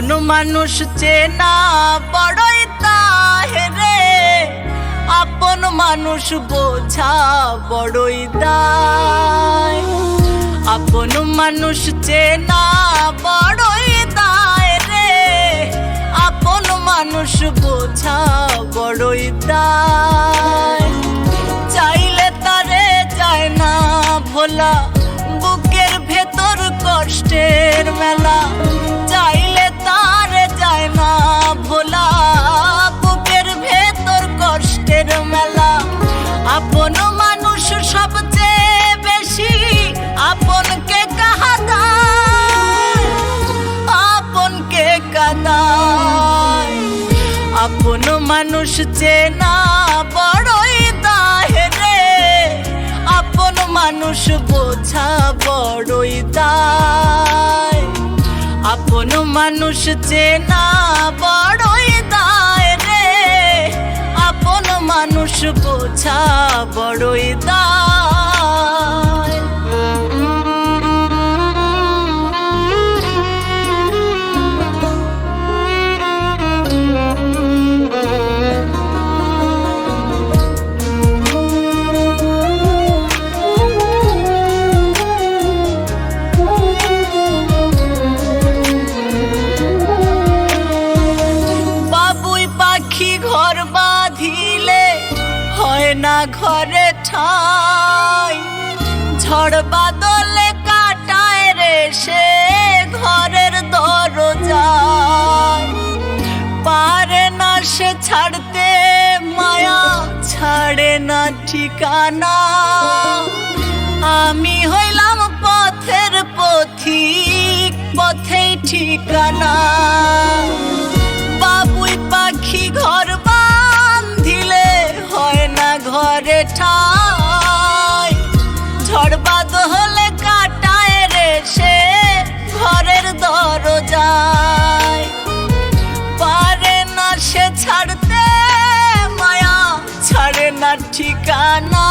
আপন মানুষ চেনা বড়ই তাহেরে, আপন মানুষ বোঝা বড়ই দায়। আপন মানুষ চেনা বড়ই দায় রে, আপন মানুষ বোঝা বড়ই দায়। চাইলে তারে যায় না ভোলা, বুকের ভেতর কষ্টের মেলা। চাইলে তারে যায় না ভোলা, বুকের ভেতর কষ্টের মেলা। আপন মানুষ সবচেয়ে বেশি আপনকে কাঁদায়, আপনকে কাঁদায়। আপন মানুষ চেনা বড়ই দায় রে, আপন মানুষ বোঝা বড়ই দায়। আপন মানুষ চেনা বড়ই দায় রে, আপন মানুষ বোঝা বড়ই দায়। ঘর বাঁধিলে হয় না ঘরে ঠাই, ঝড় বাদলে কাটায় রে সে ঘরের দরজায়। পারে না সে ছাড়তে মায়া, ছাড়ে না ঠিকানা। আমি হইলাম পথের পথিক, পথেই ঠিকানা। বাবুই পাখি ঘর বাঁধিলে হয় না ঘরে ঠাই, ঝড় বাদলে কাটায় রে সে ঘরের দরজায়। পারে না সে ছাড়তে মায়া, ছাড়ে না ঠিকানা।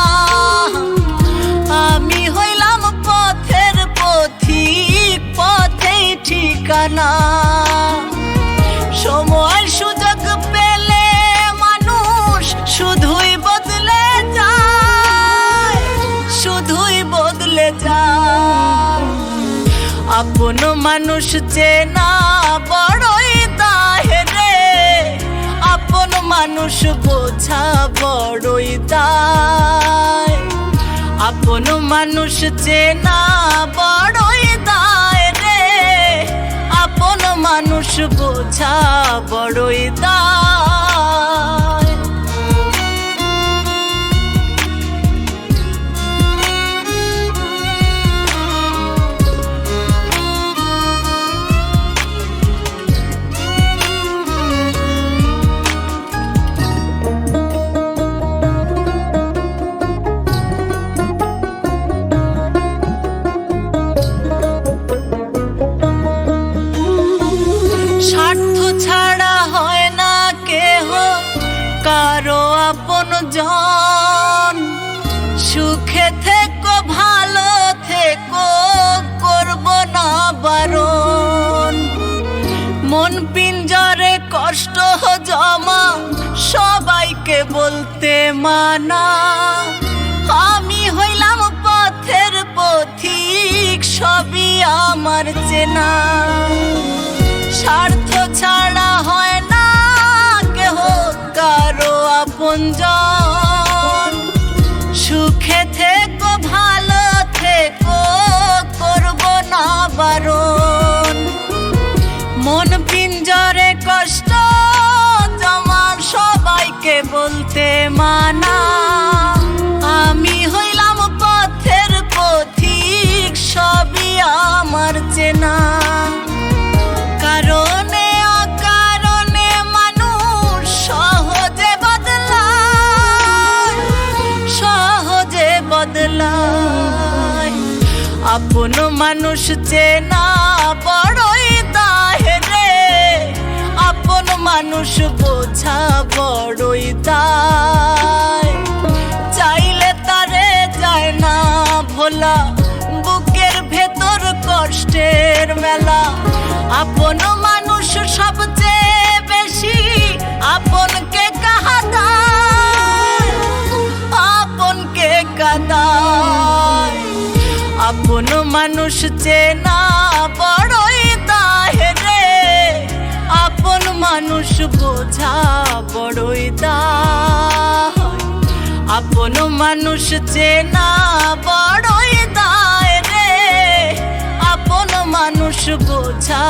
আমি হইলাম পথের পথিক, পথেই ঠিকানা। সময় সুযোগ পেলে মানুষ শুধুই বদলে যায়, শুধুই বদলে যায়। আপন মানুষ চেনা বড়ই দায় রে, আপন মানুষ বোঝা বড়ই দায়। আপন মানুষ চেনা বড়ই দায় রে, আপন মানুষ বোঝা বড়ই দায়। স্বার্থ ছাড়া হয় না কেহ কারো আপন জন। সুখে থেকো ভালো থেকো, করব না বারণ। মন পিঞ্জরে কষ্ট জমা, সবাইকে বলতে মানা। আমি হইলাম পথের পথিক, সবই আমার চেনা। স্বার্থ ছাড়া হয় না কেহ কারো আপনজন। সুখে থেকো ভালো থেকো, করব না বারণ। মন পিঞ্জরে কষ্ট জমা, সবাইকে বলতে মানা। আমি হইলাম পথের পথিক, সবই আমার চেনা। কারণে অকারণে মানুষ সহজে বদলায়, সহজে বদলায়। আপন মানুষ চেনা বড়ই দায় রে, আপন মানুষ বোঝা বড়ই দায়। চাইলে তারে যায় না ভোলা, বুকের ভেতর কষ্টের মেলা। আপন মানুষ মানুষ সবচেয়ে বেশি আপনকে কাঁদায়, আপনকে কাঁদায়। আপন মানুষ চেনা বড়ই দায় রে, আপন মানুষ বোঝা বড়ই দায়। আপন মানুষ চেনা বড়ই দায় রে, আপন মানুষ বোঝা